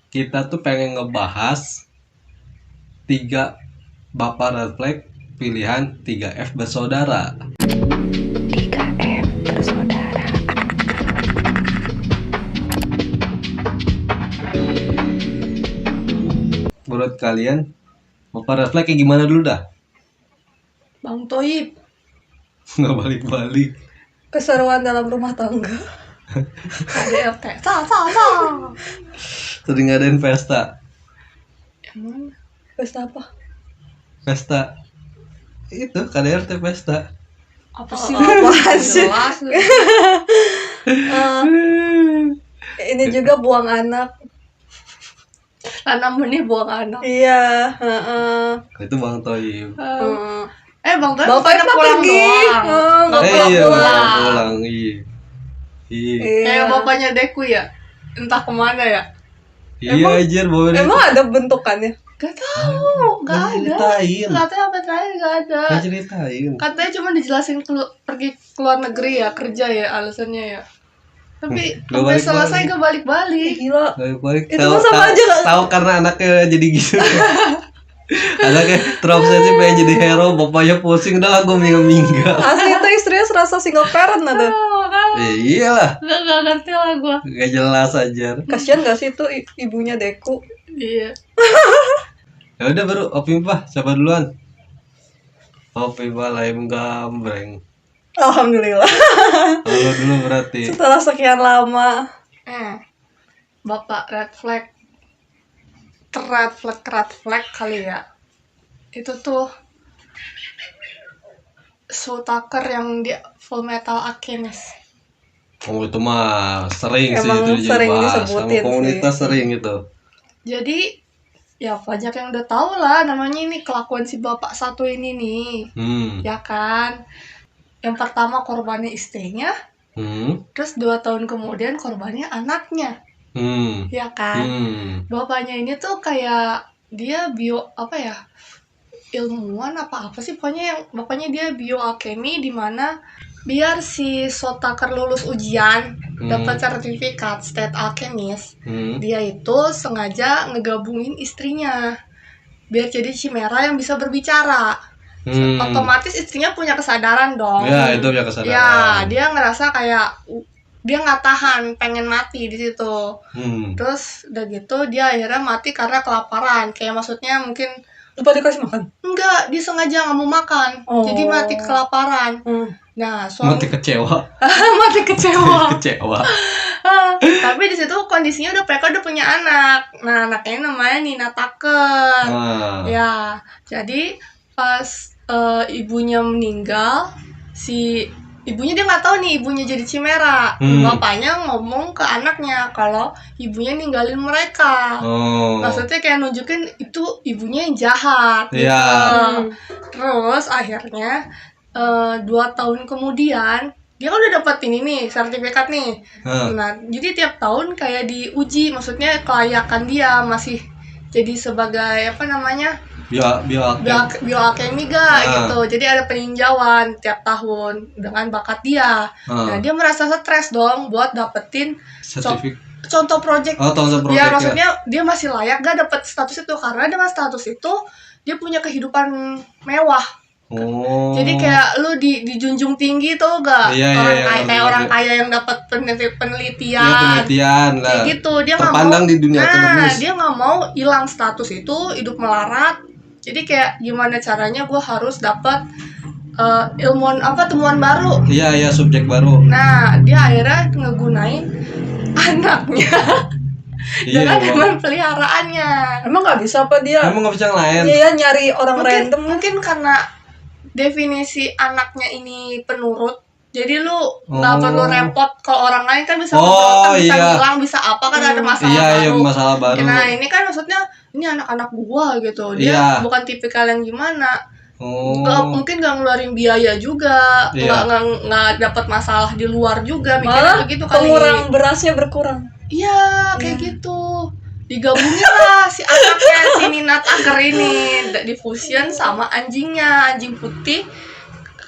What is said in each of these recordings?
kita tuh pengen ngebahas 3 bapak red flag pilihan 3F bersaudara. 3F bersaudara. Menurut kalian bapak red flag kayak gimana dulu dah? Bang Toib, Nggak balik-balik. keseruan dalam rumah tangga. KDRT, sa. Sering ngadain pesta. Emang pesta apa? Pesta itu KDRT pesta. Apa sih? Apaan sih? Jelas. Ini juga buang anak. Tanam benih buang anak. Iya, heeh. Itu Bang Toyib. Bang Toib Bang Toib bukannya mah pulang pergi. doang. Nggak Iya, pulang-pulang. pulang. Iya. Iya. Kayak bapaknya Deku ya. Entah kemana ya. Iya anjir, bawa dia. Emang ada bentukannya? Gak tahu, gak ada. Ceritain. Katanya apa terakhir gak ada. Nggak ceritain. Katanya cuma dijelasin pergi ke luar negeri ya, kerja ya alasannya ya. Tapi Nggak sampai balik-balik. selesai gak balik-balik. Gila. Balik-balik. Itu mah sama aja nggak? Tahu karena anaknya jadi gitu. Anaknya terobsesi pengen jadi hero, bapaknya pusing udah lah gue minggat. Asli itu istrinya serasa single parent ada. Iyalah, Gak ngerti lah gue. gak jelas aja. Kasian gak sih itu ibunya Deku? Iya. Ya udah baru Opimpa, siapa duluan? Opimpa lain gambreng. Alhamdulillah. Lalu dulu berarti. Setelah sekian lama. Bapak red flag. Red flag kali ya. Itu tuh Sue Tucker yang di Full Metal Alchemist. Oh itu mah sering sih Emang itu sering dibahas. disebutin Sama komunitas sih. sering itu. Jadi ya banyak yang udah tahu lah namanya ini kelakuan si bapak satu ini nih. Ya kan. Yang pertama korbannya istrinya, terus 2 tahun kemudian korbannya anaknya. Ya kan. Bapaknya ini tuh kayak dia ilmuwan apa sih, pokoknya yang bapaknya dia bioalkemi, di mana biar si Sue Tucker lulus ujian dapat sertifikat state alchemist, dia itu sengaja ngegabungin istrinya biar jadi chimera yang bisa berbicara. Otomatis istrinya punya kesadaran dong. Ya itu punya kesadaran. Ya dia ngerasa kayak dia nggak tahan, pengen mati di situ. Terus udah gitu dia akhirnya mati karena kelaparan. Kayak maksudnya mungkin Lupa dikasih makan? enggak, dia sengaja nggak mau makan. Oh. Jadi mati kelaparan. Nah, Mati kecewa. mati kecewa. Kecewa. Tapi di situ kondisinya mereka udah punya anak. Nah, anaknya namanya Nina Tucker. Ya, jadi pas ibunya meninggal, si ibunya dia nggak tahu nih ibunya jadi chimera. Bapaknya ngomong ke anaknya kalau ibunya ninggalin mereka. Maksudnya kayak nunjukin itu ibunya yang jahat. Iya. Gitu. Terus akhirnya 2 tahun kemudian dia kan udah dapet ini nih sertifikat nih. Nah jadi tiap tahun kayak diuji, maksudnya kelayakan dia masih jadi sebagai apa namanya bioalkemi gitu. Jadi ada peninjauan tiap tahun dengan bakat dia. Nah dia merasa stres dong buat dapetin contoh project. Ya maksudnya dia masih layak gak dapet status itu, karena dengan status itu dia punya kehidupan mewah. Jadi kayak lu dijunjung tinggi tuh gak? Kayak orang kaya yang dapat penelitian. Penelitian lah. Kayak gitu, dia nggak mau. Terpandang di dunia akademis. Dia nggak mau hilang status itu, hidup melarat. Jadi kayak gimana caranya gue harus dapat temuan baru. Iya subjek baru. Nah dia akhirnya ngegunain anaknya. Dengan hewan peliharaannya. Emang nggak bisa apa dia? Emang nggak bisa yang lain? Iya nyari orang random. Mungkin karena definisi anaknya ini penurut, jadi lu nggak perlu repot. Kalau orang lain kan bisa bisa bilang, bisa apa kan ada masalah baru. Iya masalah baru. Nah ini kan maksudnya ini anak-anak gua gitu, dia bukan tipikal yang gimana. Mungkin nggak ngeluarin biaya juga, nggak dapat masalah di luar juga, mikirnya begitu kali. Pengurang berasnya berkurang. Iya kayak gitu. Digabungin lah si anaknya si Nina Tucker ini, difusion sama anjingnya, anjing putih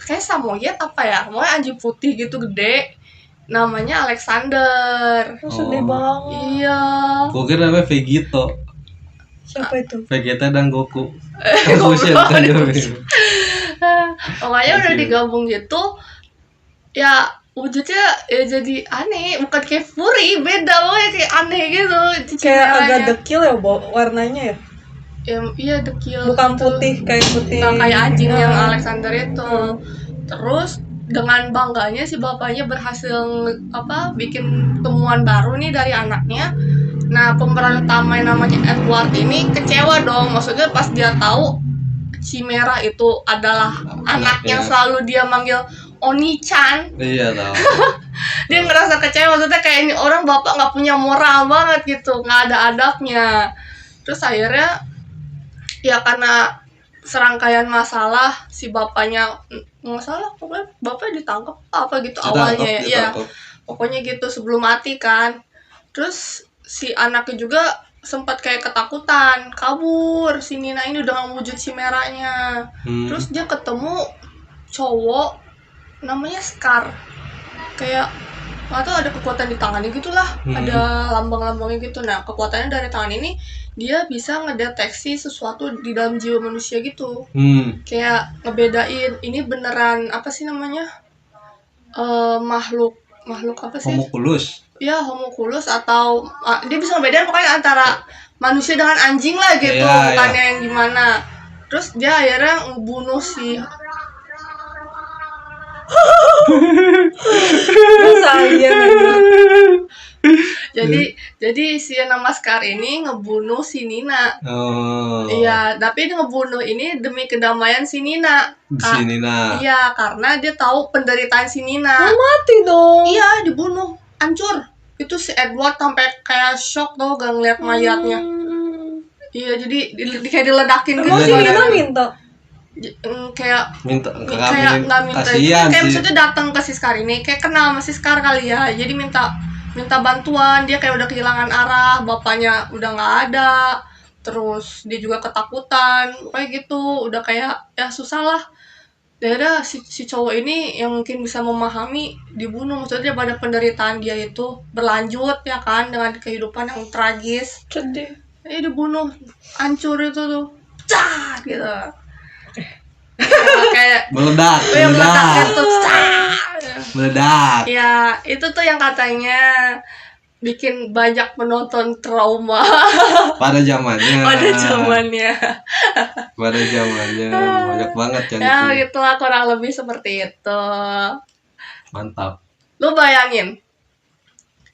kayak samoyed apa ya, pokoknya anjing putih gitu gede. namanya Alexander. Oh, sedih Oh. banget. Iya. Gua kira namanya Vegito. Siapa itu? Vegeta dan Goku. Fusion kan dia. Pokoknya udah digabung gitu, ya wujudnya ya jadi aneh, bukan kayak furry, beda pokoknya kayak aneh gitu. Kayak agak Cimeranya. dekil ya warnanya ya. Iya dekil. Bukan gitu. putih kayak putih. Nggak kayak anjing yang Ah. Alexander itu. Terus dengan bangganya si bapaknya berhasil bikin temuan baru nih dari anaknya. Nah, pemeran utama yang namanya Edward ini kecewa dong. Maksudnya pas dia tahu Chimera itu adalah anak yang selalu dia manggil Oni-chan, Iya tahu. dia ngerasa kecewa. Maksudnya kayak ini orang bapak nggak punya moral banget gitu, nggak ada adabnya. Terus akhirnya ya karena serangkaian masalah si bapaknya pokoknya bapaknya ditangkap apa gitu awalnya ya. Iya. Pokoknya gitu sebelum mati kan. Terus si anaknya juga sempat kayak ketakutan, kabur. Si Nina ini udah nggak wujud si merahnya. Terus dia ketemu cowok namanya Scar. Kayak nggak tahu ada kekuatan di tangannya gitulah, ada lambang-lambangnya gitu. Nah kekuatannya dari tangan ini dia bisa ngedeteksi sesuatu di dalam jiwa manusia gitu. Kayak ngebedain ini beneran apa sih namanya, makhluk apa sih? Homunculus. Ya homunculus atau dia bisa ngebedain pokoknya antara manusia dengan anjing lah gitu, Iya, bukannya yang gimana. Terus dia akhirnya ngebunuh si Saya jadi si nama Scar ini ngebunuh si Nina. Oh. Iya, tapi dia ngebunuh ini demi kedamaian si Nina. Si Nina. Iya, karena dia tahu penderitaan si Nina. mati dong. Iya, dibunuh, hancur. Itu si Edward sampai kayak shock tuh gak ngeliat mayatnya. Iya, jadi kayak diledakin gitu. Emang si Iya. Nina minta. Kayak Kayak nggak minta. kasihan Kayak sih. maksudnya datang ke si Scar ini, kayak kenal sama si Scar kali ya. Jadi minta bantuan. Dia kayak udah kehilangan arah, bapaknya udah nggak ada. Terus dia juga ketakutan, kayak gitu. Udah kayak ya susah lah. Daerah si cowok ini yang mungkin bisa memahami dibunuh. Maksudnya pada penderitaan dia itu berlanjut ya kan dengan kehidupan yang tragis. Sedih. Dibunuh, hancur itu tuh, pecah gitu. Kayak meledak. itu, Meledak. ya itu tuh yang katanya bikin banyak penonton trauma Pada zamannya. pada zamannya. Pada zamannya banyak banget yang Ya itu. gitulah kurang lebih seperti itu. Mantap. Lu bayangin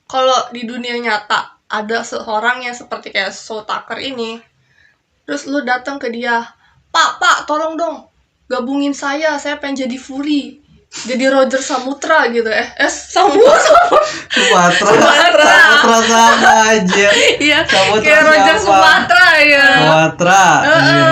kalau di dunia nyata ada seorang yang seperti kayak Shaw Tucker ini, terus lu datang ke dia, Pak, tolong dong, gabungin saya pengen jadi Fury, jadi Roger Samutra gitu Sumatera sama aja. iya, Samutra kayak Roger siapa? Sumatera ya. Sumatera. Iya.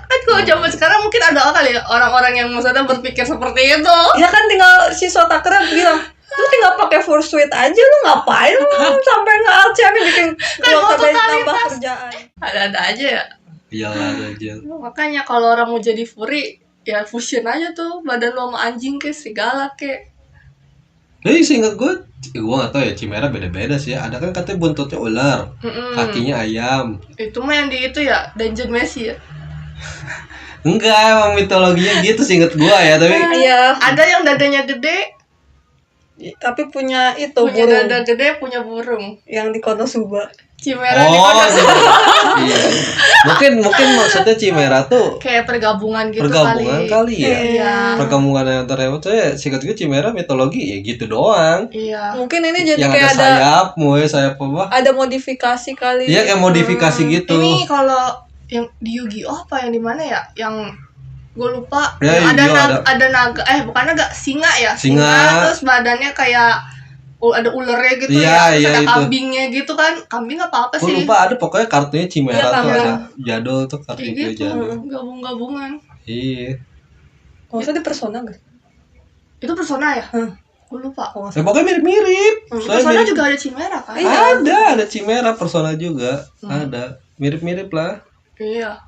Kan kalau zaman sekarang mungkin ada kali ya orang-orang yang maksudnya berpikir seperti itu. Ya kan tinggal si Sotaker bilang, lu tinggal pakai Fursuit aja, lu ngapain lu sampai nge-Alcian bikin Kan keluar dari totalitas. tambah kerjaan. Ada aja ya. Iyalah aja. Makanya kalau orang mau jadi Fury, ya fusion aja tuh badan lo sama anjing kayak serigala kayak. Seingat gue gak tau ya, Chimera beda-beda sih. Ada kan katanya buntutnya ular, kakinya ayam. Itu mah yang di itu ya, Dungeon Messi ya. Enggak, emang mitologinya gitu seinget gue ya. Tapi Iya, Ada yang dadanya gede, tapi punya itu punya burung dada gede, punya burung. yang di Konosuba. Chimera di oh, Konosuba. iya. Mungkin maksudnya Chimera tuh Kayak pergabungan gitu pergabungan kali ya. Iya. Pergabungan antara hewan tuh ya, singkat gue Chimera mitologi ya gitu doang. Iya. Mungkin ini jadi Yang kayak ada sayap apa? ada modifikasi kali. Iya kayak modifikasi gitu. Ini kalau yang di Yu-Gi-Oh apa yang di mana ya? Yang gue lupa. Ya, Yang Yu-Gi-Oh ada naga, bukan naga, singa ya. Singa. Terus badannya kayak ada ulernya gitu Iya, ya. Terus iya, ada itu. kambingnya gitu kan. Kambing apa Gue sih? lupa ada pokoknya kartunya Chimera Iya, tuh Chimera. ada jadul tuh Kayak kartunya gitu, jadul. gabung-gabungan. Iya. Maksudnya di Persona gak? Itu Persona ya? Hmm. Gue lupa. Ya pokoknya mirip-mirip. Soalnya Persona mirip. juga ada Chimera kan? Ada Chimera Persona juga. Ada. Mirip-mirip lah. Iya.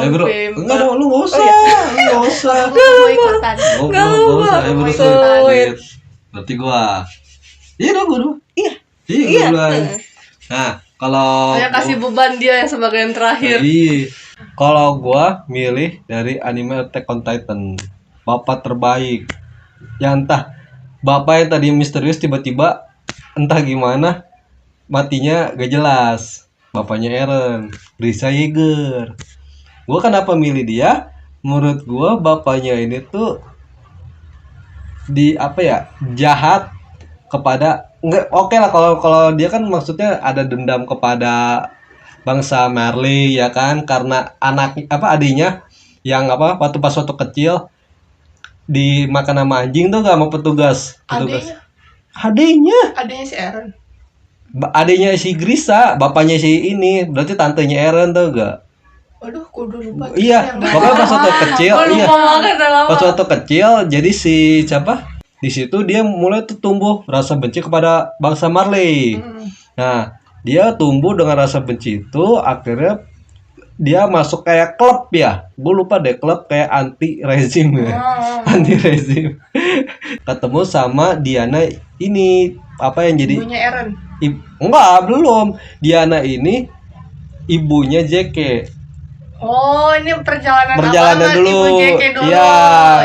Bro. Enggak dong, lu enggak usah. Lu enggak usah. Gue mau ikutan. Enggak usah. Bro, Sweet. Berarti gua Iya dong gue dulu. Iya. Iya Iya. duluan. Nah kalau Saya kasih beban dia yang sebagai yang terakhir. iya. Kalau gua milih dari anime Attack on Titan, bapak terbaik. Yang entah bapak yang tadi misterius tiba-tiba entah gimana matinya gak jelas. Bapaknya Eren, Risa Yeager. Gua kenapa milih dia? Menurut gua bapaknya ini tuh di apa ya, jahat kepada enggak, oke lah kalau kalau dia kan maksudnya ada dendam kepada bangsa Marley ya kan, karena anak apa adiknya yang apa pas waktu kecil dimakan sama anjing tuh gak mau petugas adiknya Adanya si Eren. adiknya si Grisa, bapaknya si ini berarti tantenya Eren tuh gak. Waduh, kudu lupa. Iya, pokoknya pas waktu kecil, Gua iya. lupa banget udah lama. Pas waktu kecil, jadi si siapa? Di situ dia mulai tuh tumbuh rasa benci kepada bangsa Marley. Nah, dia tumbuh dengan rasa benci itu, akhirnya dia masuk kayak klub ya. Gue lupa deh, klub kayak anti rezim ya. Anti rezim. Ketemu sama Diana ini apa yang jadi Ibunya Eren. enggak, belum. Diana ini ibunya JK. Oh, ini perjalanan Perjalanan awalnya dulu. Ibu JK dulu. Iya,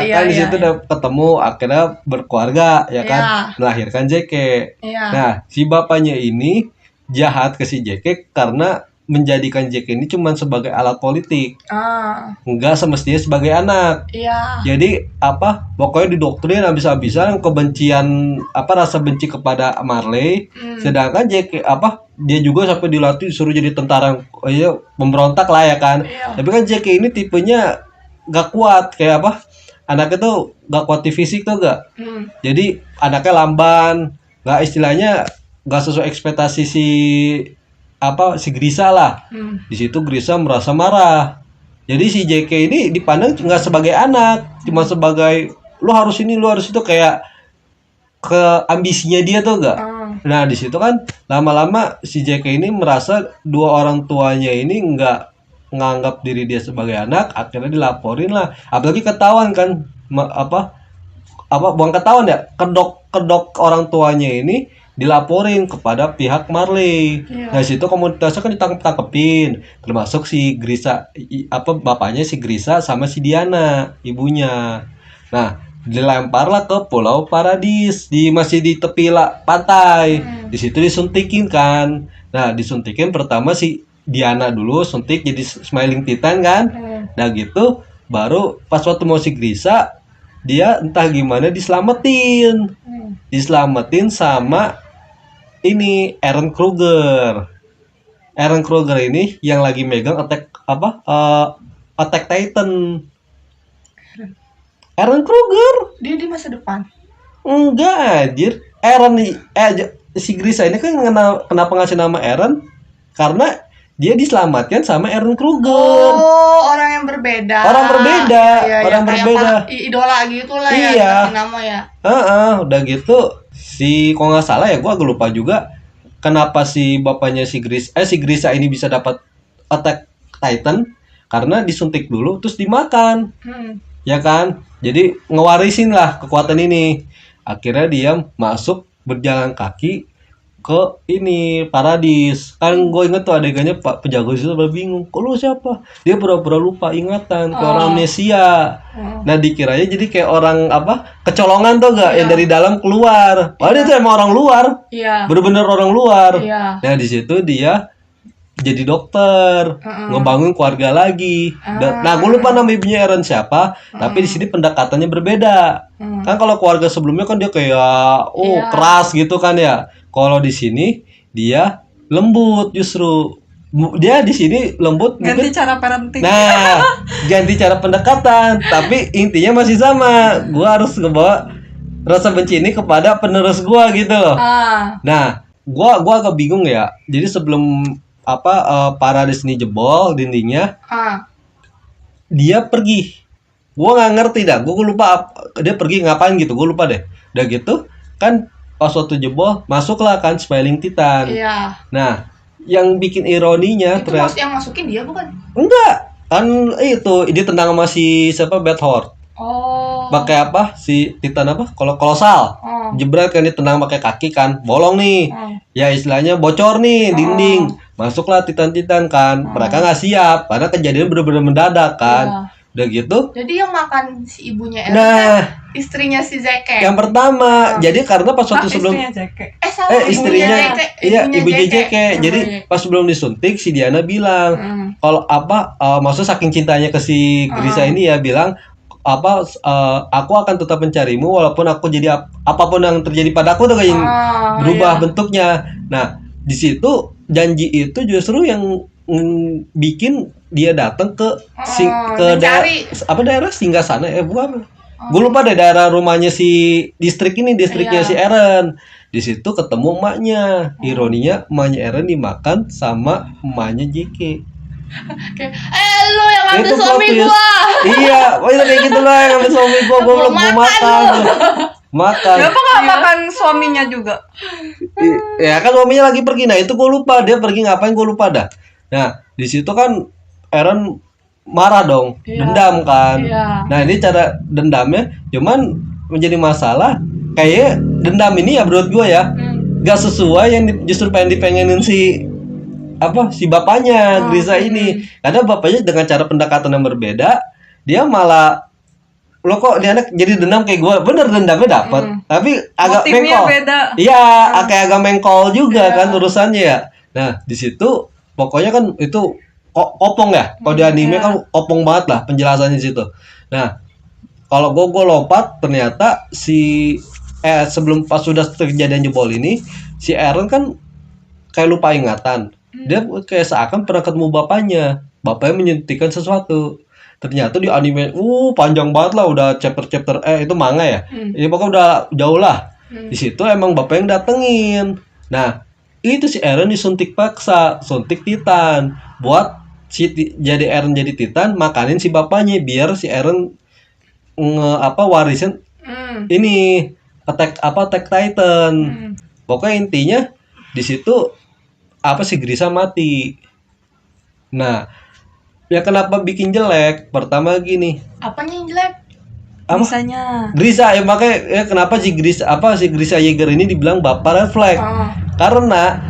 Iya, kan di iya, situ iya. udah ketemu, akhirnya berkeluarga ya kan, Iya. melahirkan JK. Iya. Nah, si bapaknya ini jahat ke si JK karena menjadikan JK ini cuma sebagai alat politik, Ah, enggak semestinya sebagai anak. iya. Jadi apa? Pokoknya didoktrin habis-habisan kebencian apa rasa benci kepada Marley. Sedangkan JK apa? Dia juga sampai dilatih disuruh jadi tentara ya, pemberontak lah ya kan. Iya. Tapi kan JK ini tipenya gak kuat kayak apa? Anaknya tuh gak kuat di fisik tuh gak. Jadi anaknya lamban, gak istilahnya gak sesuai ekspektasi si apa si Grisa lah. Di situ Grisa merasa marah. Jadi si JK ini dipandang nggak sebagai anak, cuma sebagai lu harus ini, lu harus itu, kayak ke ambisinya dia tuh gak. Nah di situ kan lama-lama si JK ini merasa dua orang tuanya ini nggak nganggap diri dia sebagai anak, akhirnya dilaporin lah. Apalagi ketahuan kan apa bukan ketahuan ya, kedok orang tuanya ini dilaporin kepada pihak Marley. Iya. Nah situ komunitasnya kan ditangkep-tangkepin, termasuk si Grisa apa bapaknya si Grisa sama si Diana ibunya. Nah dilemparlah ke Pulau Paradis, masih di tepi pantai. Di situ disuntikin kan. Nah disuntikin pertama si Diana dulu suntik jadi Smiling Titan kan. Nah gitu baru pas waktu mau si Grisa dia entah gimana diselamatin sama ini Eren Kruger. Eren Kruger ini yang lagi megang Attack Titan. Eren Kruger Dia di masa depan. enggak anjir. Si Grisa ini kan kenapa ngasih nama Eren karena dia diselamatkan sama Eren Kruger. Oh, orang yang berbeda. Orang berbeda, Iya, orang kayak berbeda. Idola gitu lah Iya. ya, dikasih nama ya. Udah gitu si kalau nggak salah ya gua agak lupa juga kenapa si bapaknya si Grisa ini bisa dapat Attack Titan karena disuntik dulu terus dimakan. Ya kan? Jadi ngewarisin lah kekuatan ini. Akhirnya dia masuk berjalan kaki ke ini Paradis. Kan gue inget tuh adegannya Pak penjaga itu bingung. Kok lu siapa? Dia pura-pura lupa ingatan, ke orang amnesia. Nah dikiranya jadi kayak orang kecolongan tuh gak yang dari dalam keluar. Padahal dia tuh emang orang luar. Iya. Bener-bener orang luar. Iya. Nah di situ dia jadi dokter, ngebangun keluarga lagi. Nah, gue lupa nama ibunya Eren siapa, tapi di sini pendekatannya berbeda. Kan kalau keluarga sebelumnya kan dia kayak keras gitu kan ya. Kalau di sini dia lembut justru. Dia di sini lembut Ganti mungkin. cara parenting. Nah, ganti cara pendekatan, tapi intinya masih sama. Gua harus ngebawa rasa benci ini kepada penerus gua gitu loh. Nah, gua agak bingung ya. Jadi sebelum Paradis ini jebol dindingnya, dia pergi. Gua nggak ngerti dah. Gua lupa dia pergi ngapain gitu. Gua lupa deh. Udah gitu kan pas waktu jebol masuklah kan Smiling Titan. Iya. Nah, yang bikin ironinya Itu yang masukin dia bukan? enggak kan itu dia tentang sama si siapa Bad Horde. Oh. pakai apa si Titan apa kolosal, jebret kan ditendang pakai kaki kan, bolong nih, ya istilahnya bocor nih dinding, masuklah Titan kan, mereka nggak siap karena kejadian bener-bener mendadak kan, udah gitu. Jadi yang makan si ibunya Eren Nah, kan istrinya si Zeke. yang pertama, jadi karena pas waktu sebelum Salah, istrinya, Zeke, iya ibunya ibunya Jeke. Jadi pas sebelum disuntik si Diana bilang kalau apa, maksudnya saking cintanya ke si Grisa ini ya bilang apa, aku akan tetap mencarimu walaupun aku jadi apapun yang terjadi padaku tuh kayak berubah bentuknya. Nah di situ janji itu justru yang bikin dia datang ke daerah Singgasana bukan. Gue lupa deh daerah rumahnya si distriknya si Eren. Di situ ketemu emaknya. Ironinya emaknya Eren dimakan sama emaknya JK. Lu yang ambil Itu suami plot twist. gua. Iya, kayak gitu lah yang ambil suami gua belum mau makan. Makan. Kenapa nggak makan suaminya juga? Ya kan suaminya lagi pergi. Nah itu gue lupa dia pergi ngapain, gue lupa dah. Nah di situ kan Eren marah dong, dendam kan. Nah ini cara dendamnya, cuman menjadi masalah kayak dendam ini ya menurut gue ya gak sesuai yang justru dipengenin si bapaknya Grisa ini. Karena bapaknya dengan cara pendekatan yang berbeda, dia malah lo kok dia anak jadi dendam kayak gue, bener dendamnya dapat, tapi agak Motifnya mengkol. beda. Iya, kayak agak mengkol juga kan urusannya ya. Nah di situ pokoknya kan itu kopong ya. Kalau di anime kan kopong banget lah penjelasannya di situ. Nah kalau gue lompat ternyata sebelum pas sudah kejadian jebol ini si Eren kan kayak lupa ingatan. Dia kayak seakan pernah ketemu bapaknya menyuntikkan sesuatu. Ternyata di anime panjang banget lah, udah chapter itu manga ya. Ini pokoknya udah jauh lah. Di situ emang bapak yang datengin. Nah itu si Eren disuntik paksa, suntik Titan buat jadi Eren jadi Titan, makanin si bapaknya biar si Eren warisin ini attack Titan. Pokoknya intinya di situ si Grisa mati. Nah ya kenapa bikin jelek? Pertama gini. Apanya yang jelek? Grisa ya, makanya ya kenapa si Grisa Yeager ini dibilang bapak red flag. Karena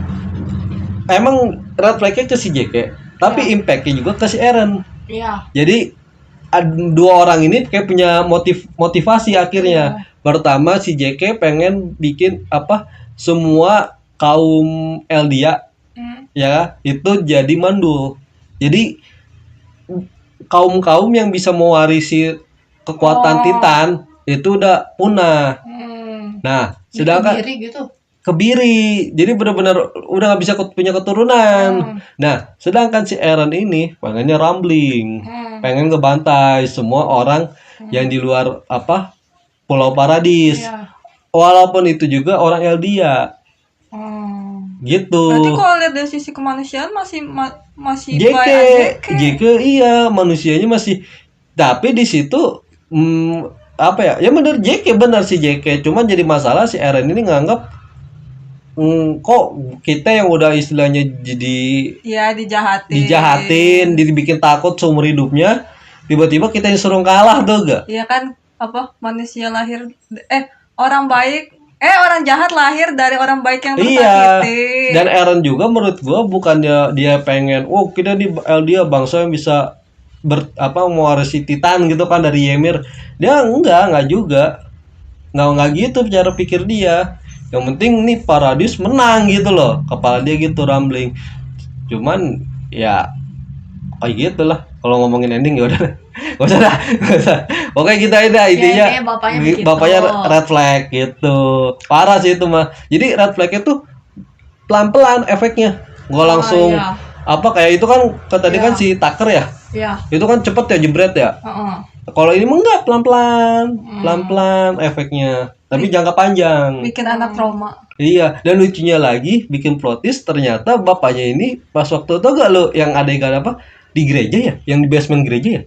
emang red flagnya ke si JK, tapi impactnya juga ke si Eren. Jadi dua orang ini kayak punya motivasi akhirnya. Pertama si JK pengen bikin semua kaum Eldia ya itu jadi mandul. Jadi kaum yang bisa mewarisi kekuatan Titan itu udah punah. Nah sedangkan kebiri, jadi benar-benar udah nggak bisa punya keturunan. Nah sedangkan si Eren ini pengennya rambling, pengen ngebantai semua orang yang di luar Pulau Paradis. Walaupun itu juga orang Eldia. Gitu. Berarti kalau lihat dari sisi kemanusiaan masih JK iya manusianya masih, tapi di situ ya bener benar si JK, cuman jadi masalah si Eren ini nganggap kok kita yang udah istilahnya jadi dijahatin, dibikin takut seumur hidupnya, tiba-tiba kita yang suruh kalah tuh gak? Iya kan manusia lahir orang jahat lahir dari orang baik yang tersakiti. Dan Eren juga menurut gua bukannya dia pengen kita di Eldia bangsa yang bisa mewarisi Titan gitu kan dari Ymir. Dia enggak juga. Enggak gitu cara pikir dia. Yang penting nih Paradis menang gitu loh. Kepala dia gitu rambling. Cuman ya kayak gitulah. Kalau ngomongin ending ya udah. Gak usah. Oke kita intinya bapaknya red flag gitu. Parah sih itu mah. Jadi red flagnya tuh pelan-pelan efeknya. Gak langsung kayak itu kan tadi kan si Tucker ya. Itu kan cepet ya jebret ya. Kalau ini enggak pelan-pelan efeknya. Tapi jangka panjang. Bikin anak trauma. Iya, dan lucunya lagi bikin plot twist ternyata bapaknya ini pas waktu itu gak lo yang adegan di gereja ya, yang di basement gereja ya.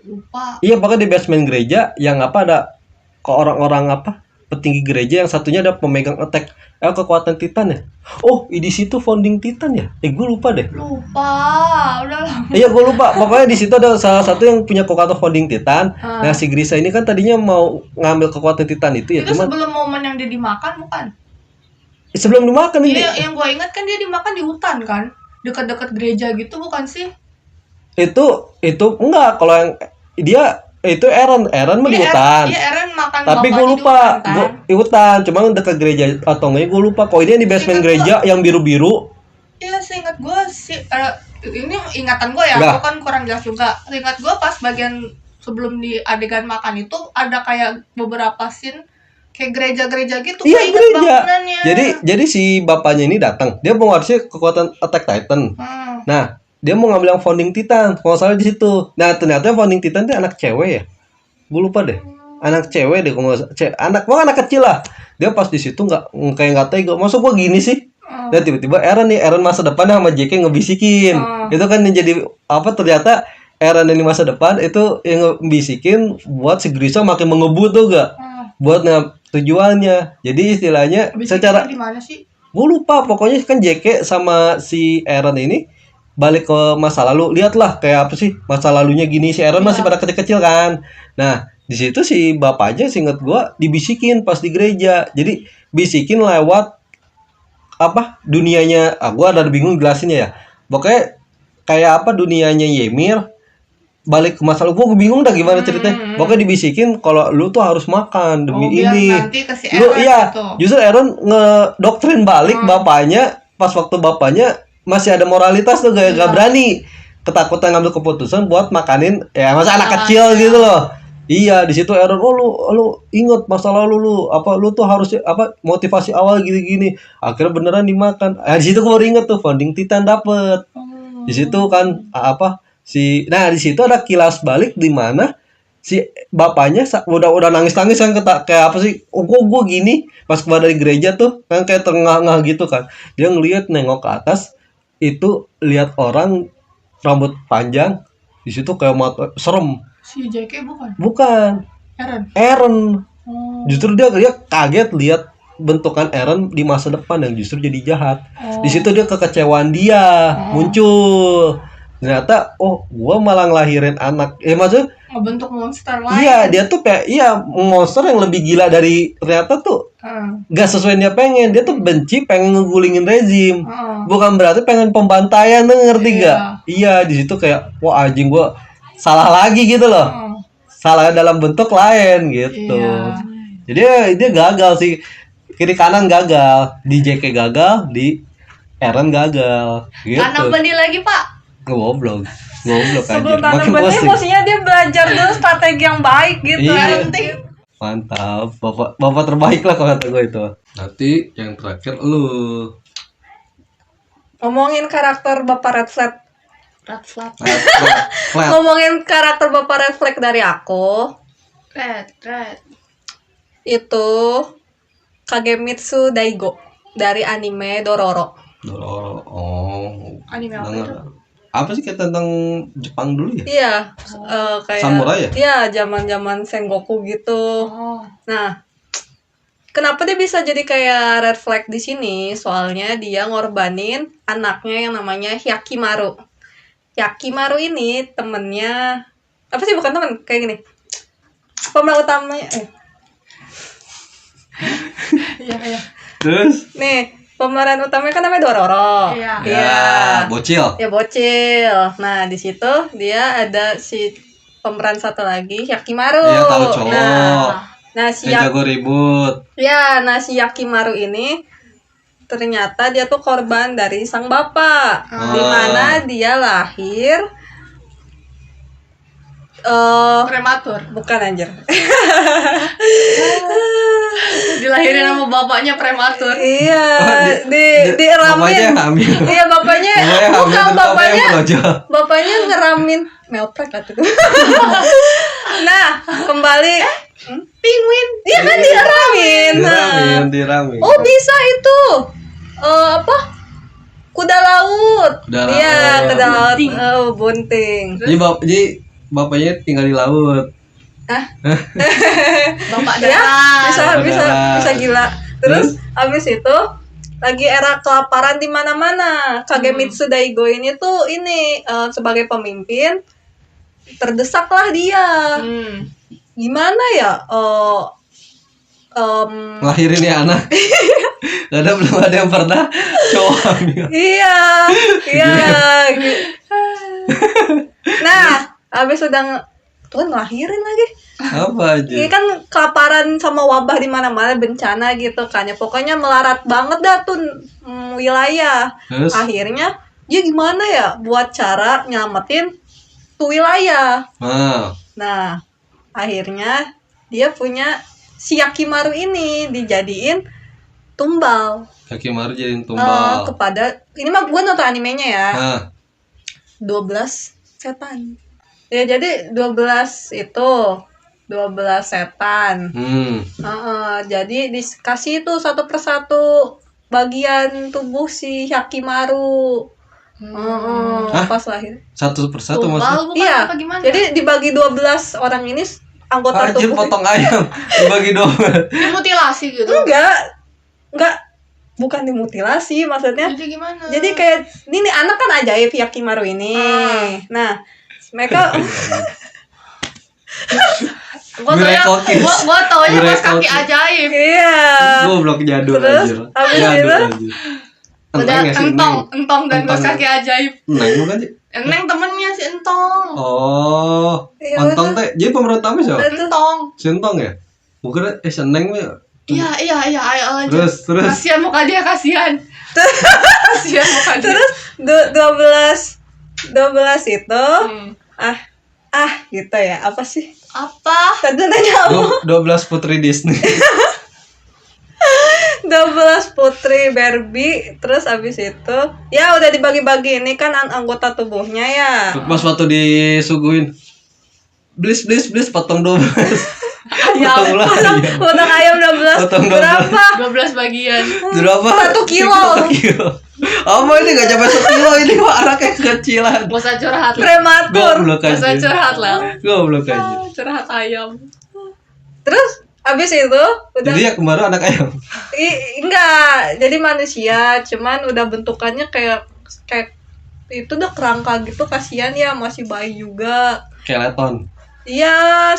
Lupa. Iya, pokoknya di basement gereja yang ada ke orang-orang petinggi gereja, yang satunya ada pemegang attack kekuatan Titan ya. Oh, di situ founding Titan ya? Gue lupa deh. Lupa, udah lah. Iya, gue lupa. Pokoknya di situ ada salah satu yang punya kekuatan founding Titan. Nah, si Grisa ini kan tadinya mau ngambil kekuatan Titan itu ya, Itu cuma sebelum momen yang dia dimakan bukan? sebelum dimakan ini. Iya, yang gue ingat kan dia dimakan di hutan kan, dekat-dekat gereja gitu bukan sih? Itu enggak, kalau yang dia itu Eren mah di hutan. Iya, Eren makan Tapi gue bapaknya di lupa, hutan, kan? di hutan, cuma dekat gereja atau enggak gue lupa. Kok ini yang di basement Seingat gereja yang biru-biru. Iya, seingat gue sih, ini ingatan gue ya, Enggak. gue kan kurang jelas juga. Seingat gue pas bagian sebelum di adegan makan itu ada kayak beberapa scene kayak gereja-gereja gitu. Iya, Gue ingat gereja. bangunannya. Jadi si bapaknya ini datang, dia mau ngasih kekuatan Attack Titan. Nah, dia mau ngambil yang founding Titan, kalau salah di situ. Nah, ternyata yang founding Titan itu anak cewek ya. Gue lupa deh. Anak cewek deh, kalau anak kecil lah. Dia pas di situ nggak tega. Masuk gua gini sih? Dan tiba-tiba Eren masa depan sama JK ngebisikin. Itu kan yang jadi apa, ternyata Eren ini masa depan itu yang ngebisikin buat si Grisa makin mengebut tuh gak? Buat tujuannya. Jadi istilahnya Abis secara itu gimana sih? gue lupa, pokoknya kan JK sama si Eren ini balik ke masa lalu. Lihatlah kayak apa sih masa lalunya gini, si Eren masih pada kecil-kecil kan. Nah, di situ si bapaknya seinget gue dibisikin pas di gereja. Jadi bisikin lewat apa dunianya, gue ada bingung jelasinnya ya. Pokoknya kayak apa dunianya Ymir balik ke masa lalu. Gue bingung dah gimana ceritanya. Pokoknya dibisikin kalau lu tuh harus makan demi biar ini. nanti ke si Lu Eren iya, gitu. justru Eren ngedoktrin balik bapaknya pas waktu bapaknya masih ada moralitas tuh, gak berani, ketakutan ngambil keputusan buat makanin ya masa anak kecil gitu loh. Iya, di situ Eren, lu inget masa lalu lu, apa lu tuh harus apa motivasi awal gini-gini. Akhirnya beneran dimakan. Di situ gue baru inget tuh founding Titan dapet. Di situ kan nah di situ ada kilas balik di mana si bapaknya udah nangis-nangis kan, kayak apa sih? Gue gini pas keluar dari gereja tuh kan kayak tengah-tengah gitu kan. Dia ngelihat nengok ke atas, itu lihat orang rambut panjang. Di situ kayak mata serem. Si JK bukan? Bukan. Eren. Justru dia kaget lihat bentukan Eren di masa depan yang justru jadi jahat. Di situ dia kekecewaan dia muncul. Ternyata gua malah ngelahirin anak. Maksudnya Ngebentuk monster lain. iya, dia tuh kayak monster yang lebih gila dari ternyata tuh gak sesuai dia pengen. Dia tuh benci, pengen ngegulingin rezim. Bukan berarti pengen pembantaian, ngerti gak? Iya, di situ kayak wah anjing, gua salah lagi gitu loh. Salah dalam bentuk lain gitu. Jadi dia gagal sih. Kiri kanan gagal, di JK gagal, di Eren gagal gitu. Tanam benih lagi, Pak. Goblok Sebelum anjir. tanam Makin benih, pusing. maksudnya dia belajar dulu strategi yang baik gitu. Iya. Penting. Mantap, bapak terbaik lah kalau kata gue itu. Nanti yang terakhir lu. Ngomongin karakter Bapak Red Flag. Red flag. Flat. Ngomongin karakter Bapak Red Flag dari aku, Red. itu Kagemitsu Daigo dari anime Dororo. Anime apa itu? Apa sih kayak tentang Jepang dulu ya? Iya, kayak Samurai ya? Iya, zaman-zaman Sengoku gitu. Nah, kenapa dia bisa jadi kayak red flag di sini? Soalnya dia ngorbanin anaknya yang namanya Hyakimaru. Hyakimaru ini temennya apa sih, bukan temen, kayak gini. Pemeran utamanya Iya. Terus? nih, pemeran utamanya kan namanya Dororo. Iya. Iya. Bocil. Ya bocil. Nah, di situ dia ada si pemeran satu lagi, Hyakimaru. Iya, tahu cowok. Nah si Yang jago ribut. Ya, nah si Hyakimaru ini ternyata dia tuh korban dari sang bapak, di mana dia lahir Prematur. bukan anjir. Dilahirin sama bapaknya prematur. Iya, Bapaknya diramin. hamil. Iya, bapaknya bukan bapaknya ngeramin melprek atau Nah, kembali Penguin. Iya kan diramin. Diramin. Oh, bisa itu. Apa? Kuda laut. Kuda Iya, laut. kuda laut. Bunting. Oh, bunting. Jadi bapaknya tinggal di laut. Bapak Ya, darah. bisa Darah. bisa gila. Terus abis itu lagi era kelaparan di mana-mana. Kagemitsu Daigo ini tuh sebagai pemimpin terdesaklah dia. Gimana ya? Ngelahirin ya anak. Belum ada yang pernah cowok hamil. Iya. Nah, abis udah Tuhan ngelahirin lagi. Apa aja? Ini kan kelaparan sama wabah di mana-mana, bencana gitu kan ya. Pokoknya melarat banget dah tuh wilayah. Terus? Akhirnya dia gimana ya buat cara nyelamatin tuh wilayah. Nah, akhirnya dia punya si Yakimaru ini dijadiin tumbal. Yakimaru jadiin tumbal. Kepada ini mah gue nonton animenya ya. 12 setan. Ya jadi 12 setan. Jadi dikasih itu satu persatu bagian tubuh si Yakimaru. Pas lahir. Satu persatu Tumbal maksudnya? bukan Iya. apa gimana? Jadi dibagi 12 orang ini anggota Anjir, tubuh. potong ayam dibagi dua. Dimutilasi gitu. Enggak, bukan dimutilasi maksudnya. Jadi gimana? Jadi kayak ini anak kan ajaib Yakimaru ini. Nah, mereka Gua taunya pas kaki Miracle. ajaib. iya. Goblok jadul Terus, anjir. abis Jadul itu? anjir. Udah Enteng ya si entong dan pas Entong. kaki ajaib. Neng bukan sih? Neng temennya si Entong. Oh, Iya, Entong teh. Jadi pemerintahnya siapa? Entong. Si Entong ya? Bukan Seneng ya? Iya, ayo aja. Terus. Kasihan muka dia, kasihan. Kasihan muka dia. Terus 12 itu gitu ya. Apa sih? Apa? Tadi nanya apa? 12 putri Disney. 12 putri Barbie. Terus abis itu ya udah dibagi-bagi ini kan anggota tubuhnya ya. Pas waktu disuguhin Blis potong 12. Potong lah ayam. Potong ayam 12. Potong 12. Berapa? 12 bagian. Berapa? 1 kilo. 1 kilo. Apa ini gak sampai 1 kilo ini mah anaknya kecilan. Gak usah curhat lah. Prematur. Goblok Gak usah aja. curhat lah. Goblok aja. Curhat ayam. Terus abis itu udah Jadi ya kemarin anak ayam. enggak, jadi manusia, cuman udah bentukannya kayak itu udah kerangka gitu, kasihan ya, masih bayi juga. Skeleton. Iya,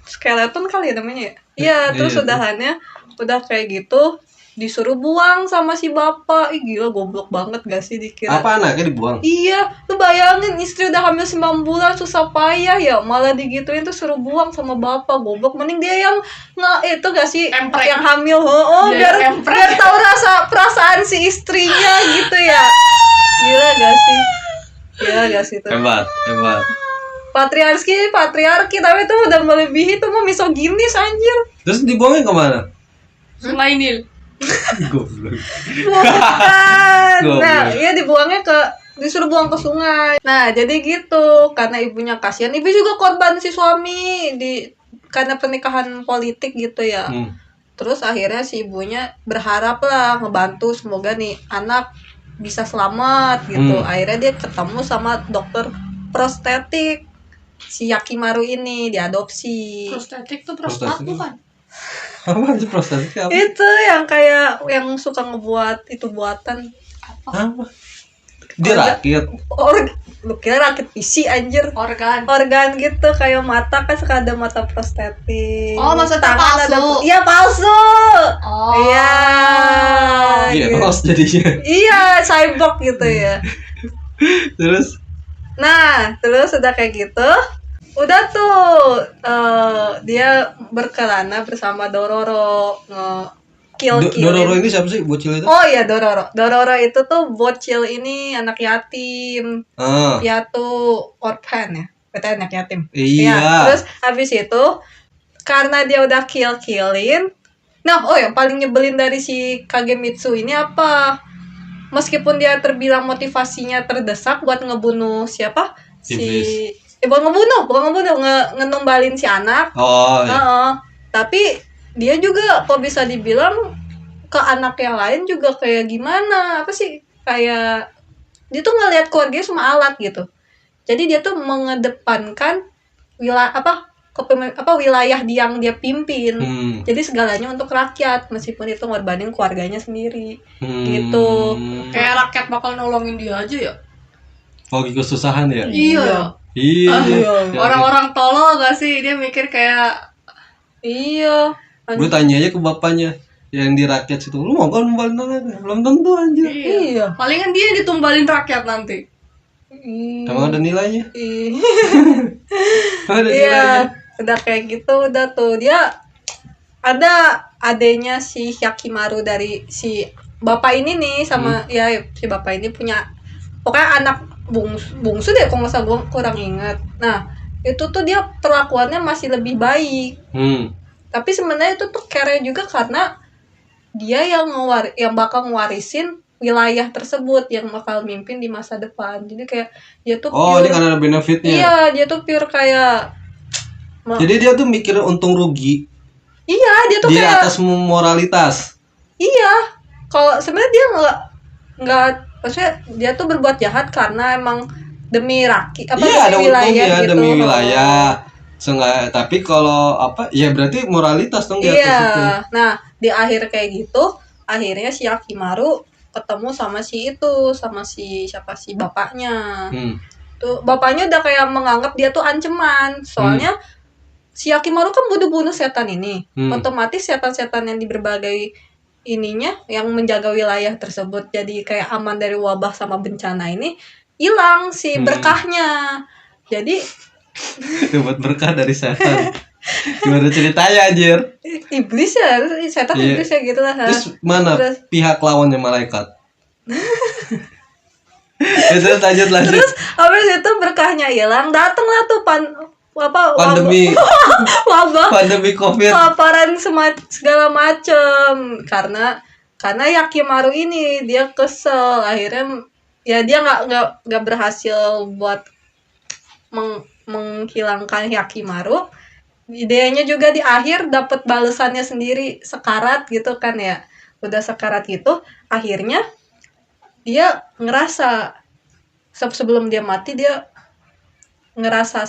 skeleton kali ya namanya ya. Iya, terus Iya. udahannya udah kayak gitu disuruh buang sama si bapak. Ih gila, goblok banget gak sih dikira. Apa anaknya dibuang? Iya, lu bayangin istri udah hamil 9 bulan susah payah ya, malah digituin tuh suruh buang sama bapak. Goblok, mending dia yang itu gak sih Emprek. yang hamil, Dia biar yang emprek. tahu perasaan si istrinya gitu ya. Gila gak sih tuh. Hebat. Patriarki tapi itu udah melebihi, tuh mau misoginis anjir. Terus dibuangnya kemana? Sungai Nil. Goblok. Bukan. Goblok. Nah, iya disuruh buang ke sungai. Nah, jadi gitu. Karena ibunya kasihan, ibu juga korban si suami karena pernikahan politik gitu ya. Terus akhirnya si ibunya berharap lah ngebantu semoga nih anak bisa selamat gitu. Akhirnya dia ketemu sama dokter prostetik. Si Yakimaru ini diadopsi. Prostetik tuh prostat Prostetik. bukan? Apa sih prostetik apa? Itu yang kayak yang suka ngebuat itu buatan. Apa? Dia rakit. Lu kira rakit PC anjir. Organ Gitu kayak mata kan suka ada mata prostetik. Oh, maksudnya Tangan palsu. Iya palsu. Oh. Iya. Iya, gitu. los jadinya. Iya, cyborg gitu ya. Terus Nah, terus udah kayak gitu, udah tuh dia berkelana bersama Dororo kill. Dororo ini siapa sih bocil itu? Oh iya, Dororo. Dororo itu tuh bocil ini anak yatim. Piatu orphan ya. Betul anak yatim. Iya. Ya, terus habis itu karena dia udah killin. Nah, yang paling nyebelin dari si Kagemitsu ini apa? Meskipun dia terbilang motivasinya terdesak buat ngebunuh siapa? Bukan ngebunuh, ngenumbalin si anak. Oh iya. Tapi dia juga kok bisa dibilang ke anak yang lain juga kayak gimana? Apa sih? Kayak dia tuh ngelihat keluarganya semua alat gitu. Jadi dia tuh mengedepankan wilayah yang dia pimpin. Hmm. Jadi segalanya untuk rakyat meskipun itu ngorbanin keluarganya sendiri. Hmm. Gitu. Kayak rakyat bakal nolongin dia aja ya. Lagi kesusahan ya? Iya. Iya. Orang-orang tolol gak sih, dia mikir kayak Iya. Gue tanya aja ke bapaknya yang di rakyat situ, lu mau kan numbalin tangan? Belum tentu anjir. Iya. palingan dia yang ditumbalin rakyat nanti. Emang ada nilainya? Ada Iya, nilainya. udah kayak gitu, udah tuh dia ada adenya si Hyakimaru dari si bapak ini nih sama ya si bapak ini punya pokoknya anak bungsu deh kalau nggak salah, gue kurang ingat. Nah itu tuh dia perlakuannya masih lebih baik, tapi sebenarnya itu tuh kere juga karena dia yang bakal ngewarisin wilayah tersebut yang bakal mimpin di masa depan. Jadi kayak dia tuh Oh, ini kan ada benefitnya. iya, dia tuh pure kayak Jadi dia tuh mikir untung rugi iya, dia tuh di kayak atas moralitas. iya. Kalau sebenarnya dia nggak maksudnya dia tuh berbuat jahat karena emang demi rakyat Iya, ada demi wilayah untungnya gitu. demi wilayah. Tapi kalau ya berarti moralitas dong di atas Iya. itu. Nah, di akhir kayak gitu, akhirnya si Hyakimaru ketemu sama si siapa sih bapaknya. Tuh bapaknya udah kayak menganggap dia tuh ancaman. Soalnya si Hyakimaru kan bunuh setan ini. Otomatis setan-setan yang di berbagai ininya yang menjaga wilayah tersebut jadi kayak aman dari wabah sama bencana ini hilang si berkahnya. Jadi Dapat berkah dari setan. Gimana ceritanya anjir? iblis ya, setan Iya. iblis ya gitu lah. Terus mana Terus- pihak lawannya malaikat? Terus lanjut. Terus habis itu berkahnya hilang, datanglah tuh Pandemi wabah, pandemi Covid. paparan segala macem karena Hyakimaru ini dia kesel akhirnya ya dia nggak berhasil buat menghilangkan Hyakimaru. Idenya juga di akhir dapat balasannya sendiri sekarat gitu kan ya, udah sekarat gitu akhirnya dia ngerasa sebelum dia mati dia ngerasa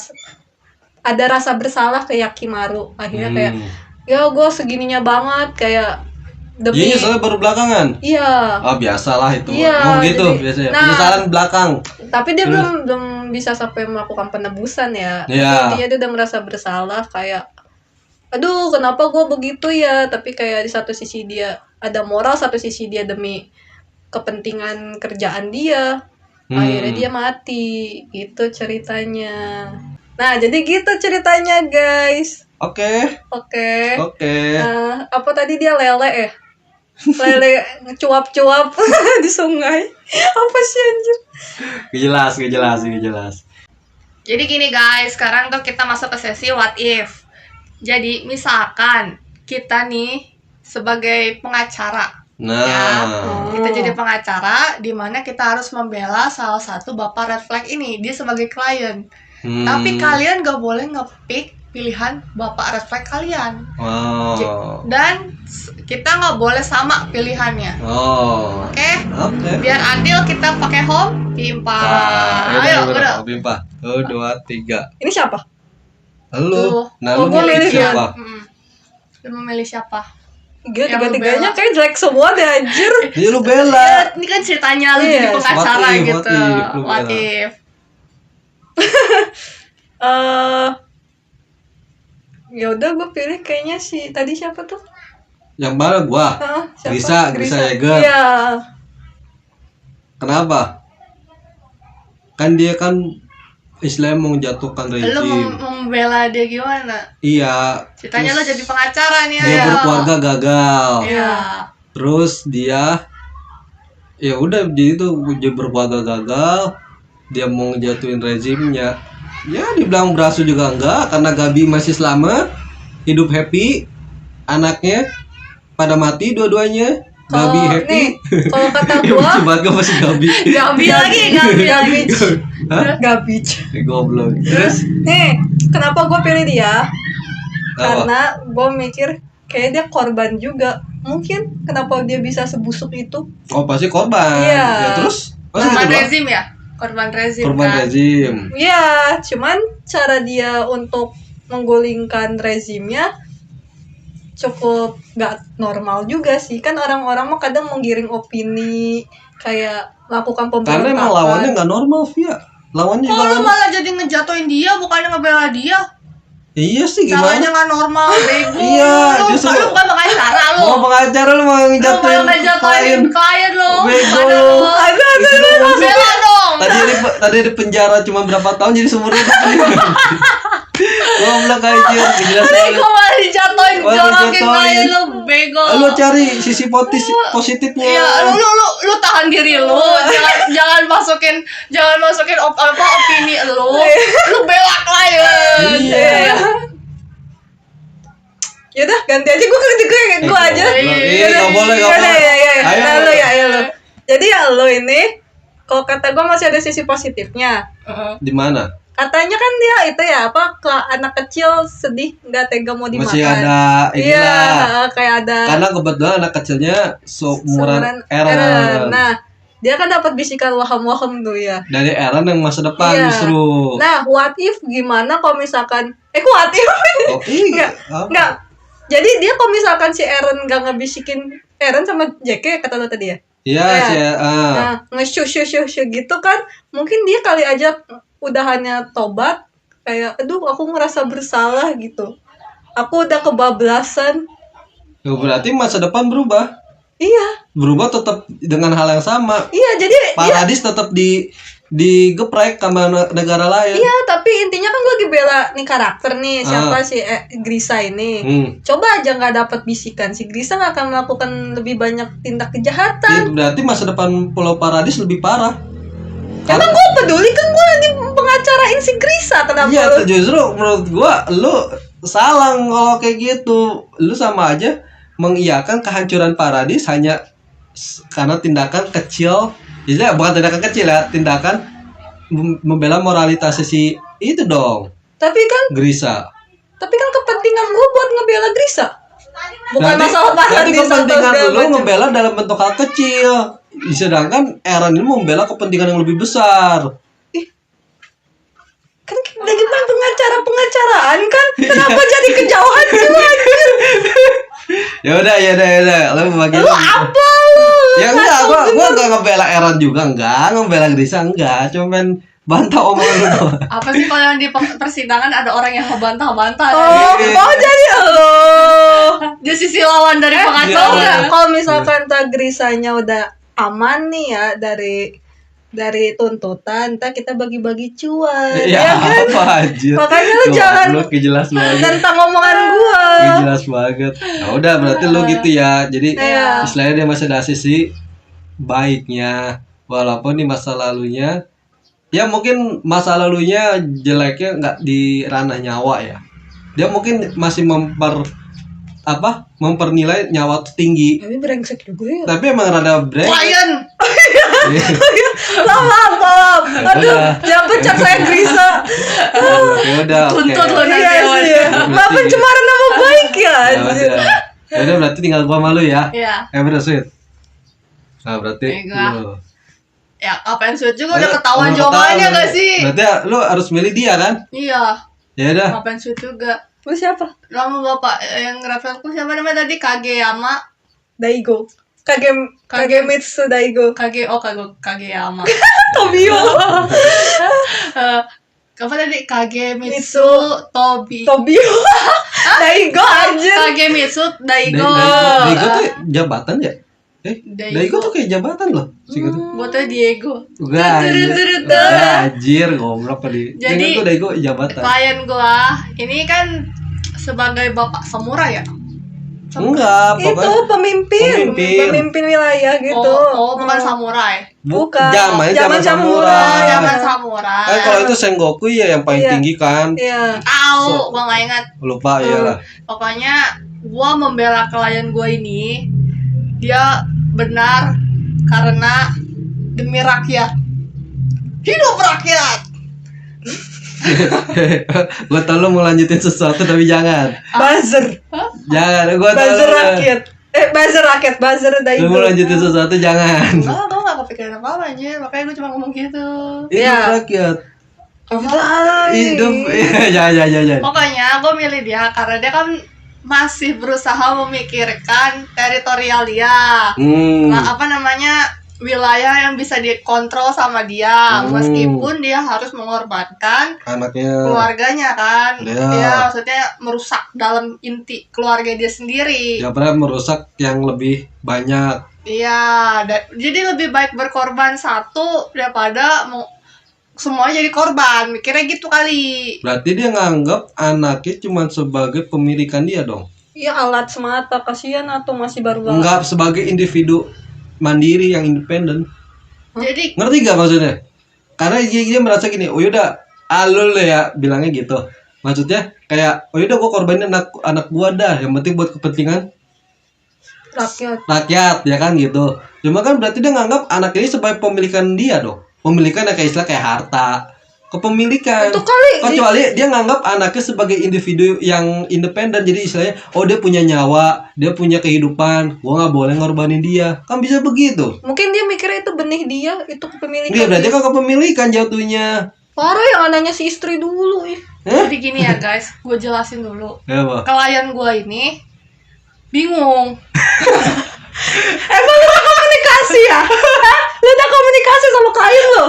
ada rasa bersalah ke Hyakimaru akhirnya kayak ya gue segininya banget kayak demi Iya, soalnya baru belakangan. iya Oh, biasalah itu. Iya, Oh, gitu jadi- biasanya. nah, Penyesalan belakang. tapi dia belum bisa sampai melakukan penebusan ya. Iya. Tapi dia udah merasa bersalah kayak aduh kenapa gue begitu ya, tapi kayak di satu sisi dia ada moral, satu sisi dia demi kepentingan kerjaan dia akhirnya dia mati. Itu ceritanya. Nah jadi gitu ceritanya guys. Oke. Apa tadi dia lele ya, lele cuap-cuap di sungai. Apa sih anjir? Gak jelas. Jadi gini guys, sekarang tuh kita masuk ke sesi what if. Jadi misalkan kita nih sebagai pengacara, Nah, kita jadi pengacara di mana kita harus membela salah satu bapak red flag ini, dia sebagai klien. Tapi kalian gak boleh ngepick pilihan bapak red flag kalian. wow. Dan kita nggak boleh sama pilihannya. Oh. Oke? Oke. Biar adil kita pakai home pimpa. Ayo, udah. Pimpa. 1, 2, 3. Ini siapa? Lu. Nah, Oh, lu gua milih milih siapa? Lu memilih siapa? Tiga-tiganya kayak jelek semua deh anjir. Iya, lu bela. Ini kan ceritanya lu Iya, jadi pengacara what if, gitu. lu What bela. if? Ya udah gue pilih kayaknya si tadi siapa tuh? Yang mana gua? Siapa? Grisa Yeager. Iya. Kenapa? Kan dia kan Islam mau menjatuhkan Lu rezim. membela dia gimana? Iya. Ceritanya lu Terus jadi pengacara nih. dia ayo. berkeluarga gagal. Iya. Terus dia ya udah jadi tuh dia berkeluarga gagal, dia mau ngejatuhin rezimnya. Ya dibilang berhasil juga enggak karena Gabi masih selamat, hidup happy, anaknya pada mati dua-duanya. Gabi happy. Kalau kata Ya gua lucu banget masih Gabi. Gabi lagi. Hah? garbage. Goblok. Terus Nih, kenapa gue pilih dia? apa? Karena gue mikir kayak dia korban juga. Mungkin kenapa dia bisa sebusuk itu? Oh pasti korban. Iya. Ya terus? Masa Korban gitu doang? rezim ya? Korban rezim Korban kan? rezim. Ya, cuman cara dia untuk menggulingkan rezimnya cukup gak normal juga sih. Kan orang-orang mah kadang menggiring opini kayak lakukan pemberontakan. Karena emang lawannya nggak normal, Via. Lawannya Kok juga lu malah jadi ngejatuhin dia bukannya ngebela dia? iya sih Caranya gimana? nggak normal, bego. Iya, lu, justru- lu bukan pengacara lu. Mau pengacara lu mau Lu ngejatuhin malah ngejatuhin klien lu. Bego Gimana lu. lu? Bela dong. Tadi di penjara cuma berapa tahun jadi seumur hidup. Goblok anjir, jelas Nih banget. kok malah dijatuhin, Malah jorokin dijatuhin. klien lu, bego. Lu cari sisi positifnya. Iya, lu tahan diri lu, jangan masukin opini lu. Lu bela klien. Iya. Yaudah ganti aja gue aja. Iya, nggak boleh, nggak Yaudah, boleh. ya. Ayo. Nah, lu ya, ayo lu. Jadi ya lu ini, kalau kata gue masih ada sisi positifnya. Di mana? Katanya kan dia itu ya apa ke anak kecil sedih nggak tega mau dimakan. Masih ada Iya, inilah. kayak ada Karena kebetulan anak kecilnya seumuran Eren. Nah, dia kan dapat bisikan waham-waham tuh ya. Dari Eren yang masa depan Iya. justru. Nah, what if gimana kalau misalkan what if Oh, iya. Enggak. Jadi dia kalau misalkan si Eren nggak ngebisikin Eren sama JK kata lo tadi ya. Iya Iya. sih. Nah, nge-shu gitu kan, mungkin dia kali aja udahannya tobat kayak aduh aku ngerasa bersalah gitu. Aku udah kebablasan. Ya, berarti masa depan berubah. Iya. Berubah tetap dengan hal yang sama. Iya, jadi Paradis tetap digeprek sama negara lain. iya, tapi intinya kan gue lagi bela nih karakter nih, siapa si Grisa ini. Coba aja nggak dapat bisikan, si Grisa nggak akan melakukan lebih banyak tindak kejahatan. Ya, berarti masa depan Pulau Paradis lebih parah. Emang gue peduli kan gue lagi pengacarain si Grisa, kenapa Iya, lu? justru menurut gua lu salah kalau kayak gitu. Lu sama aja mengiyakan kehancuran Paradis hanya karena tindakan kecil. Jadi bukan tindakan kecil ya, tindakan membela moralitas si itu dong, Tapi kan Grisa. kepentingan gue buat ngebela Grisa. Bukan masalah Berarti Paradis atau kepentingan segala lu macam. ngebela dalam bentuk hal kecil. Sedangkan Eren ini membela kepentingan yang lebih besar. Kan lagi pengacaraan kan, kenapa jadi kejauhan sih lu anjir? Ya udah. Lu bagi Lu apa lu? Ya enggak, gua enggak ngebela Eren juga, enggak ngebela Grisa, enggak, cuma pengen bantah omongan lu doang. Apa sih kalau yang di persidangan ada orang yang ngebantah-bantah? Oh jadi lo. Dia sisi lawan dari Iya. pengacara. Kalau misalkan Grisanya udah aman nih ya dari tuntutan, ntar kita bagi-bagi cuan. Ya kan? apa anjir. Makanya lu jangan jelas banget. tentang omongan gua. Jelas banget. Ya udah berarti lu gitu ya. Jadi Iya. istilahnya dia masih ada sisi baiknya, walaupun di masa lalunya ya mungkin masa lalunya jeleknya nggak di ranah nyawa ya. Dia mungkin masih mempernilai nyawa tuh tinggi. Tapi brengsek juga ya. Tapi emang rada break. Klien. Maaf. Aduh, jangan pecat saya Grisa. Ya udah, oke. Tuntut lu nanti. Iya sih. Ya. Maaf pencemaran nama baik ya. Ya anjir. udah. Ya udah berarti tinggal gua malu ya. Iya. Bener sweet. Nah berarti Enggak. lu. Ya, kapan shoot juga udah Ayo, ketahuan udah jawabannya ketahuan. gak sih? Berarti lu harus milih dia kan? Iya. Ya udah. Kapan shoot juga. Lu siapa? Nama bapak yang referenku siapa namanya tadi? Kageyama. Daigo. Kagemitsu Daigo. Kageyama. Tobio. Apa tadi? Kagemitsu Tobi. Tobio. Daigo anjir. Kagemitsu Daigo. Daigo tuh jabatan ya? Daigo. Daigo tuh kayak jabatan loh. Singkat tuh. Buatnya Diego. Enggak anjir. Turut-turut. Enggak, anjir, goblok tadi. Jadi- Jadi tuh Daigo jabatan. Klien gua ini kan sebagai bapak samurai ya. Enggak, Itu pokoknya pemimpin wilayah gitu. Oh, bukan samurai. Bukan. Zaman samurai. Zaman samurai. Kan kalau itu Sengoku ya yang paling Iya. tinggi kan. Iya. Tahu, gua nggak ingat. Lupa ya lah. Pokoknya gua membela klien gua ini dia benar karena demi rakyat. Hidup rakyat. Gua tau lu mau lanjutin sesuatu tapi jangan. Buzzer. Jangan, gua tau Buzzer lu- rakyat. Buzzer Lu Daigo. mau lanjutin sesuatu jangan. Gua gak kepikiran apa-apa anjir, makanya gua cuma ngomong gitu. Itu Iya. rakyat. Hidup ya. Pokoknya gue milih dia karena dia kan masih berusaha memikirkan teritorial dia. Nah, apa namanya, wilayah yang bisa dikontrol sama dia, meskipun dia harus mengorbankan Anaknya. keluarganya kan. Iya. Dia maksudnya merusak dalam inti keluarga dia sendiri. Ya pernah merusak yang lebih banyak. Iya, jadi lebih baik berkorban satu daripada semuanya jadi korban. Mikirnya gitu kali. Berarti dia nganggap anaknya cuma sebagai pemilikan dia dong. Iya, alat semata, kasihan atau masih baru banget. Enggak sebagai individu mandiri yang independen. Jadi Ngerti gak maksudnya? Karena dia merasa gini, oh yaudah, alul ya bilangnya gitu. Maksudnya kayak, oh yaudah gua korbanin anak gua dah, yang penting buat kepentingan rakyat ya kan gitu. Cuma kan berarti dia nganggap anak ini sebagai pemilikan dia dong. Pemilikan kayak istilah kayak harta, kepemilikan. Itu kali. Kecuali dia nganggap anaknya sebagai individu yang independen. Jadi istilahnya, oh dia punya nyawa, dia punya kehidupan, gua nggak boleh ngorbanin dia. Kan bisa begitu. Mungkin dia mikirnya itu benih dia, itu kepemilikan. Dia berarti dia. kan kepemilikan jatuhnya. Parah yang anaknya si istri dulu ih. Jadi gini ya guys, gue jelasin dulu. Ya, Pak. Klien gue ini bingung. Emang lu udah komunikasi ya? Hah? Lu udah komunikasi sama klien lo?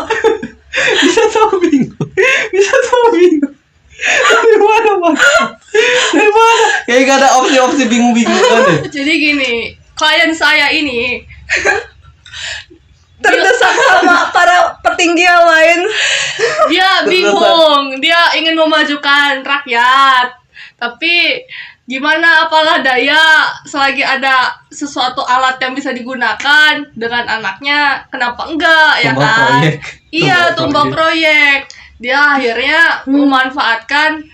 Bisa tahu bingung. Dari mana, Pak? Dari mana? Kayak gak ada opsi-opsi bingung-bingung kan deh. Jadi gini, klien saya ini Terdesak sama para petinggi yang lain. dia bingung, dia ingin memajukan rakyat, tapi gimana apalah daya, selagi ada sesuatu alat yang bisa digunakan dengan anaknya, kenapa enggak ya Tumbang kan? proyek. Iya, Tumbang tumbang proyek. Dia akhirnya memanfaatkan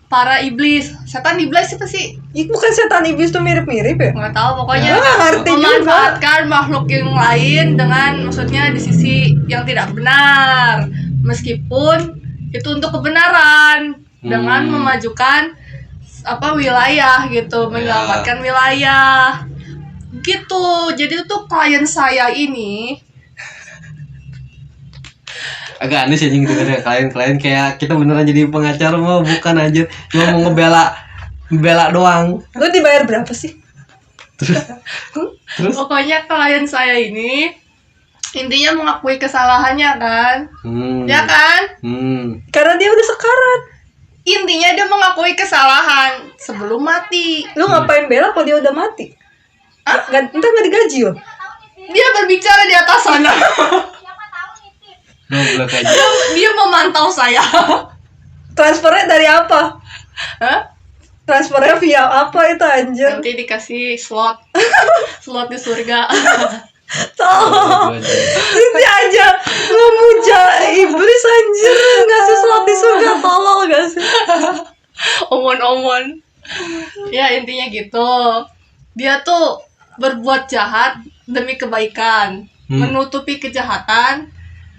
para iblis. Setan iblis apa sih? Itu bukan setan iblis tuh mirip-mirip ya? Nggak tahu, pokoknya Nggak ngerti juga. memanfaatkan makhluk yang lain dengan maksudnya di sisi yang tidak benar, meskipun itu untuk kebenaran, dengan memajukan wilayah gitu, menyelamatkan wilayah gitu. Jadi itu klien saya ini Agak aneh sih anjing dengernya klien-klien kayak kita beneran jadi pengacara mau bukan aja cuma mau ngebela doang. Lu dibayar berapa sih? Terus pokoknya klien saya ini intinya mengakui kesalahannya kan, ya kan? Karena dia udah sekarat. Intinya dia mengakui kesalahan sebelum mati. Lu ngapain bela kalau dia udah mati? Entar nggak digaji loh. Dia berbicara di atas sana. goblok aja. Dia memantau saya. Transfernya dari apa? Hah? Transfernya via apa itu anjir? Nanti dikasih slot di surga. Tolong. Ini aja ngemuja iblis anjir, ngasih slot di surga, tolong gak sih? Omon-omon. Ya intinya gitu. Dia tuh berbuat jahat demi kebaikan, menutupi kejahatan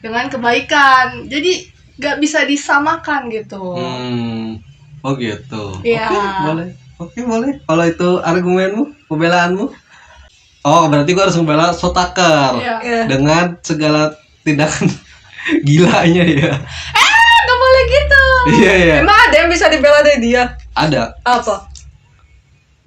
dengan kebaikan. Jadi gak bisa disamakan gitu. Oh gitu. Iya. Oke, boleh. Kalau itu argumenmu, pembelaanmu. Oh, berarti gua harus membela Sotaker Iya. dengan segala tindakan gilanya ya. Gak boleh gitu. Iya. Emang ada yang bisa dibela dari dia? Ada. Apa?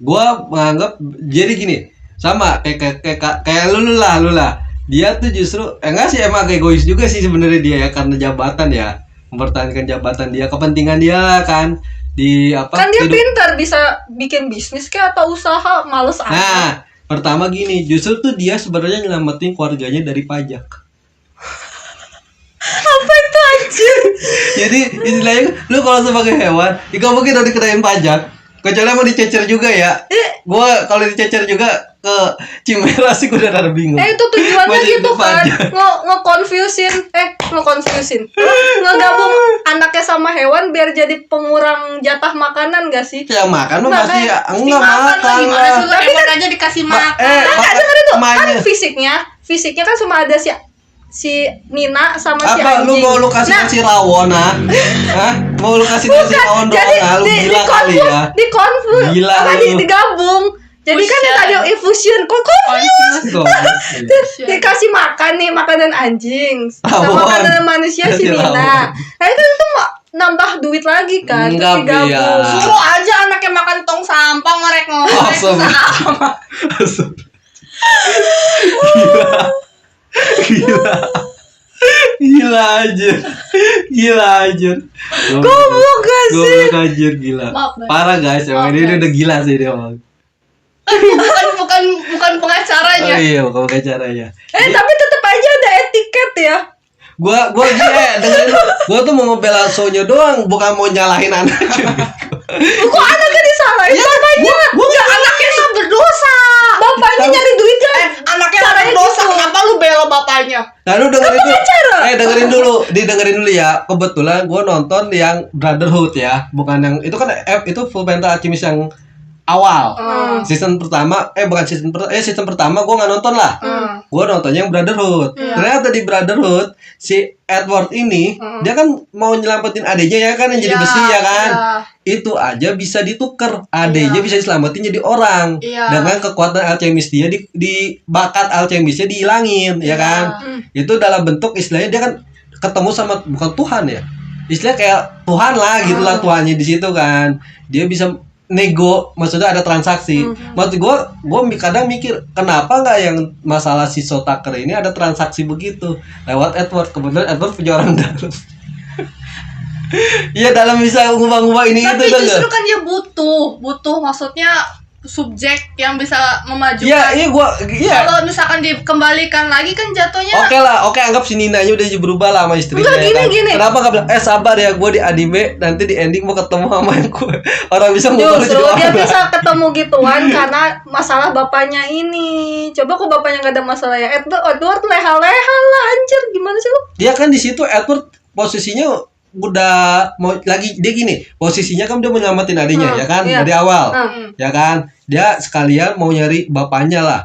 Gua menganggap jadi gini, sama kayak lu lah. Dia tuh justru enggak sih, emang agak egois juga sih sebenarnya dia ya, karena jabatan ya, mempertahankan jabatan dia, kepentingan dia lah kan di apa? Kan dia pintar, bisa bikin bisnis kayak atau usaha, males aja. Nah, pertama gini, justru tuh dia sebenarnya nyelamatin keluarganya dari pajak. Apa itu anjir? Jadi istilahnya lu kalau sebagai hewan, ya mungkin udah dikenain pajak. Kecuali mau dicecer juga ya. Gua kalau dicecer juga ke Cimera sih gue udah rada bingung. Itu tujuannya Masih gitu hidup kan, aja. ngekonfusin, ngegabung anaknya sama hewan biar jadi pengurang jatah makanan gak sih? Ya makan lu Nggak, pasti kayak enggak makan Gimana lah. sih lu hewan aja dikasih makan. Dengerin tuh, kan emaknya. fisiknya kan cuma ada si Nina sama si Apa anjing. lu mau lu kasih nasi rawon ah? Hah? Mau lu kasih nasi rawon doang jadi ah? Lu gila kali ya. Gila lu. digabung. Jadi kan Fusion. tadi infusion, dikasih makan nih, makanan anjing sama Rawon. makanan manusia si Kasih Nina. rawon. Nah itu nambah duit lagi kan, terus Enggak, digabung. Bia. Suruh aja anaknya makan tong sampah ngorek-ngorek Asem. sama. Gila. Gila aja. Gila aja. Goblok gak sih? Goblok anjir, gila. Maaf, guys. Parah guys, emang Maaf, ini guys. udah gila sih dia emang. bukan pengacaranya. Oh iya, bukan caranya. Tapi tetap aja ada etiket ya. Gua dengerin lu. Gua tuh mau ngebela Sonya doang, bukan mau nyalahin anaknya. Kok anaknya disalahin? Bapaknya. Ya anaknya kan berdosa. Bapaknya nyari duitnya. Anaknya Caranya berdosa. gitu. Kenapa lu bela bapaknya? Nah, lu dengerin dulu. cara. Dengerin dulu. Didengerin dulu ya. Kebetulan gua nonton yang Brotherhood ya, bukan yang itu kan itu Full Metal Alchemist yang awal. Season pertama season pertama gua nggak nonton lah. Gua nontonnya yang Brotherhood. Ternyata di Brotherhood si Edward ini dia kan mau nyelamatin adiknya ya kan yang jadi Iya, besi ya kan. iya. Itu aja bisa ditukar. Adiknya bisa diselamatin jadi orang. Iya. Dengan kekuatan alchemist dia di bakat alchemistnya dihilangin ya kan. Itu dalam bentuk istilahnya dia kan ketemu sama bukan Tuhan ya. Istilahnya kayak Tuhan lah gitu lah Tuhannya di situ kan. Dia bisa nego, maksudnya ada transaksi. Maksud gue kadang mikir kenapa nggak yang masalah si Sotaker ini ada transaksi begitu lewat Edward. Kebetulan Edward punya orang dalam. Iya dalam bisa ngubah-ngubah ini Tapi itu tuh justru nggak? kan dia butuh maksudnya subjek yang bisa memajukan. Iya. Kalau misalkan dikembalikan lagi kan jatuhnya Oke, anggap si Ninanya udah berubah lah sama istrinya. Enggak, ya kan? gini. Kenapa nggak bilang sabar ya, gue di anime nanti di ending mau ketemu sama yang orang bisa ngubah lu Justru jadi dia orang. bisa ketemu gituan karena masalah bapaknya ini. Coba kok bapaknya gak ada masalah ya. Edward leha-leha lah anjir. Gimana sih lu? Dia kan di situ Edward posisinya udah mau lagi dia gini, posisinya kan dia mau nyelamatin adiknya ya kan iya. dari awal. Ya kan? Dia sekalian mau nyari bapaknya lah.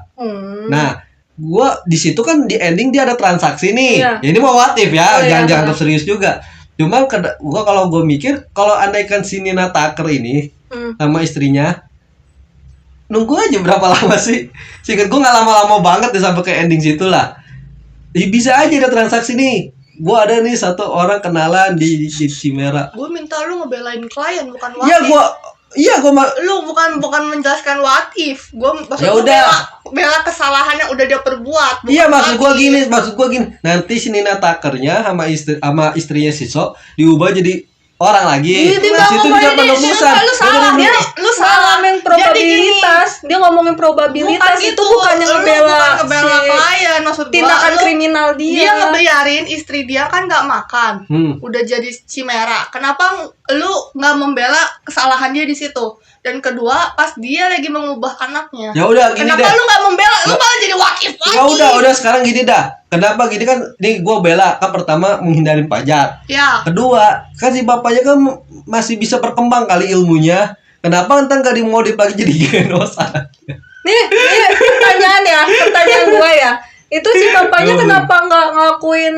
Nah, gua di situ kan di ending dia ada transaksi nih. Iya. Ya, ini mau what if ya, Oh, iya. jangan anggap serius juga. Cuma gua kalau gua mikir kalau andaikan si Nina Tucker ini sama istrinya nunggu aja berapa lama sih? Seinget gua nggak lama-lama banget deh sampai ke ending situ lah. Bisa aja ada transaksi nih. Gua ada nih satu orang kenalan di Chimera. gue minta lu ngebelain klien bukan what Iya, if. gua Lu bukan menjelaskan what if. Gue maksud Ya gua udah. bela kesalahan yang udah dia perbuat. bukan Iya maksud what gua if. gini, nanti si Nina Tuckernya sama istrinya Siso diubah jadi orang lagi. Iya, dia Di nggak situ ngomongin dia penebusan. Lu salah, Dia lu salah. ngomongin probabilitas. Dia ngomongin probabilitas Bukan itu gitu. bukannya Lu ngebela bukan ngebela si klien maksud gua. tindakan Lu- kriminal Dia dia. ngebiarin istri dia kan nggak makan, udah jadi cimera. Kenapa lu nggak membela kesalahan dia di situ? Dan kedua, pas dia lagi mengubah anaknya, Ya udah gini kenapa deh. lu nggak membela? Lu malah jadi wakif lagi. Ya udah sekarang gini dah. Kenapa gini kan? Nih gua bela kan pertama menghindarin pajak. Ya, Kedua, kan si bapaknya kan masih bisa berkembang kali ilmunya. Kenapa entar nggak dimodif lagi jadi genos anaknya? Nih, pertanyaan gue ya. Itu si bapaknya kenapa nggak ngelakuin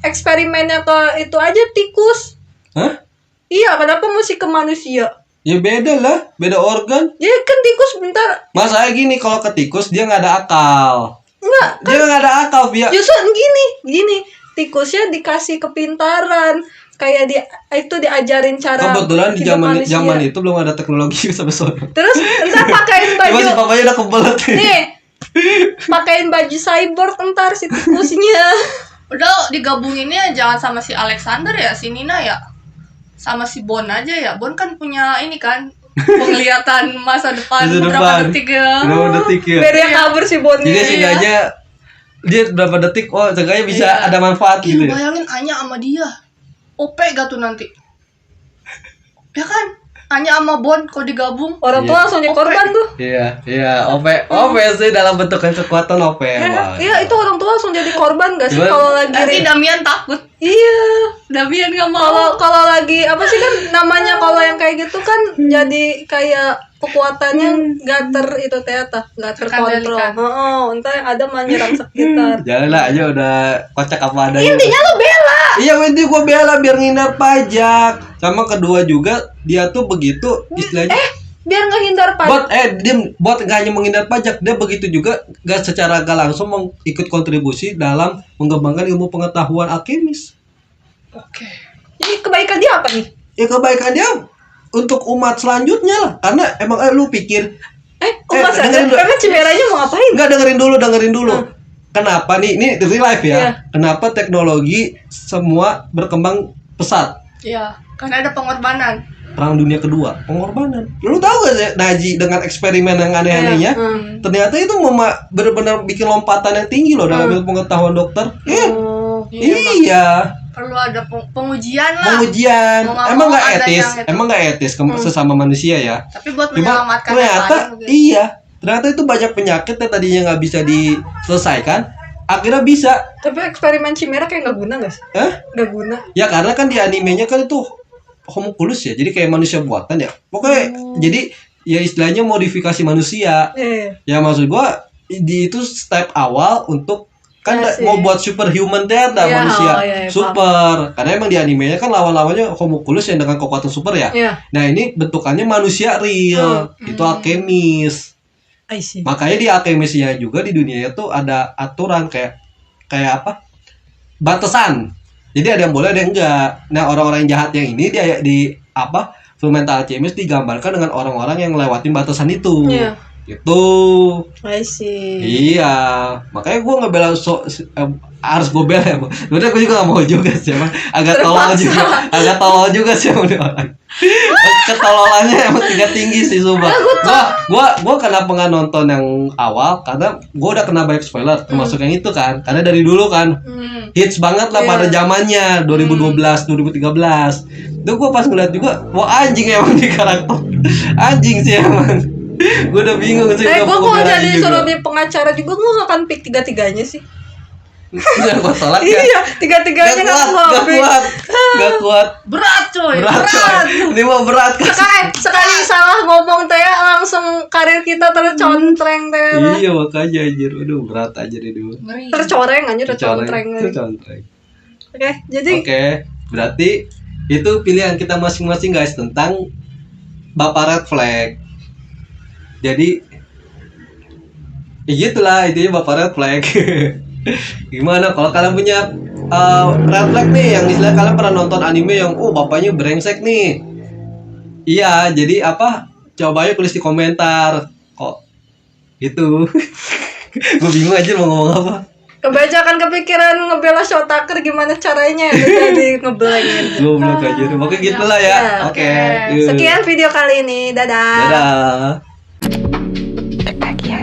eksperimennya ke itu aja tikus? Hah? Iya, kenapa mesti ke manusia? Ya beda lah, beda organ. Ya kan tikus bentar. Masalahnya gini, kalau ke tikus dia nggak ada akal. Enggak, Dia nggak ada akal, Via. justru gini. Tikusnya dikasih kepintaran. Kayak itu diajarin cara Kebetulan di hidup manusia. zaman itu belum ada teknologi sampai sono. Terus entar pakein baju. Cuma si bapaknya udah kebelet. Nih. Pakein baju cyborg entar si tikusnya. udah digabunginnya jangan sama si Alexander ya, si Nina ya, sama si Bon aja ya. Bon kan punya ini kan penglihatan masa depan Masa beberapa depan. detik ya. Berapa detik ya? Biar dia kabur si Bonnie. Jadi seenggaknya dia berapa detik, seenggaknya bisa Iya. ada manfaat Ih, gitu lu ya. bayangin Anya sama dia OP gak tuh nanti? Ya kan? Anya sama Bon kalau digabung Orang tua Iya. langsung jadi korban tuh. Iya, OP sih dalam bentuk kekuatan OP emang. Iya, itu orang tua langsung jadi korban gak sih Gimana? kalau lagi nanti Damian takut. Iya. Damian gak mau. Kalau lagi apa sih kan namanya kalau yang kayak gitu kan jadi kayak kekuatannya nggak itu ternyata nggak terkontrol. Terkendalikan. Entar ada menyerang sekitar. Jangan lah aja udah kocak apa adanya. Intinya lo bela. Iya, intinya gue bela biar ngindar pajak. Sama kedua juga dia tuh begitu istilahnya. Biar ngehindar pajak. Buat nggak hanya menghindar pajak, dia begitu juga gak secara gak langsung ikut kontribusi dalam mengembangkan ilmu pengetahuan alkemis. Oke. Ini kebaikan dia apa nih? Ya kebaikan dia untuk umat selanjutnya lah. Karena emang lu pikir Mas dengerin dulu. emang Cimeranya mau ngapain? Enggak, dengerin dulu. Kenapa nih? Ini dari live ya. Iya. Kenapa teknologi semua berkembang pesat? Iya, karena ada pengorbanan. Perang Dunia Kedua, pengorbanan. Lu tahu gak sih Naji dengan eksperimen yang aneh-anehnya? Ternyata itu benar-benar bikin lompatan yang tinggi loh dalam ilmu pengetahuan dokter. Oh. Iya. Perlu ada pengujian lah. Pengujian. Mau nggak Emang mau nggak ada etis? yang itu. Emang nggak etis sesama manusia ya? Tapi buat Cuma menyelamatkan yang ternyata lain gitu. iya. Ternyata itu banyak penyakit yang tadinya nggak bisa diselesaikan, akhirnya bisa. Tapi eksperimen Chimera kayak nggak guna nggak sih? Nggak guna. Ya karena kan di animenya kan itu homunculus ya, jadi kayak manusia buatan ya. Pokoknya jadi ya istilahnya modifikasi manusia. Ya maksud gua itu step awal untuk kan Ya sih. mau buat superhuman teh ada Ya, manusia iya, super. Karena emang di animenya kan lawan-lawannya homunculus yang dengan kekuatan super ya. Iya. Nah ini bentukannya manusia real, itu alkemis. I see. Makanya di alkemisnya juga di dunia itu ada aturan kayak apa? Batasan. Jadi ada yang boleh ada yang enggak. Nah, orang-orang yang jahat yang ini dia di apa? Fullmetal Alchemist digambarkan dengan orang-orang yang lewatin batasan itu. Iya. Gitu. I see. Iya. Makanya gue ngebela harus gue bela ya. Udah gue juga gak mau juga sih. Emang agak tolol juga sih sama dia orang. Ketololannya emang tinggi sih sumpah. Gua kenapa nggak nonton yang awal karena gua udah kena banyak spoiler termasuk yang itu kan. Karena dari dulu kan hits banget lah pada zamannya 2012 2013. Tuh gua pas ngeliat juga wah anjing emang di karakter. Anjing sih emang. Gue udah bingung sih. Gue kalau jadi suruh di pengacara juga gue gak akan pick tiga-tiganya sih. Udah gua tolak ya. Iya, tiga-tiganya Gak kuat. Berat coy. Berat. Ini mah berat kan. Sekali salah ngomong teh langsung karir kita tercontreng teh. Iya makanya anjir. Aduh berat aja itu. Tercoreng anjir tercontreng. Oke, jadi berarti itu pilihan kita masing-masing guys tentang Bapak Red Flag. Jadi ya gitulah intinya Bapak Red Flag. Gimana kalau kalian punya red flag nih yang istilahnya kalian pernah nonton anime yang bapaknya brengsek nih. Iya, jadi apa? Coba aja tulis di komentar. Kok gitu. Gue bingung aja mau ngomong apa. Kebanyakan kepikiran ngebela Shotaker gimana caranya jadi ngebelengin. Goblok aja. Pokoknya gitulah ya. Oke. Sekian video kali ini. Dadah. Dadah. Ketagihan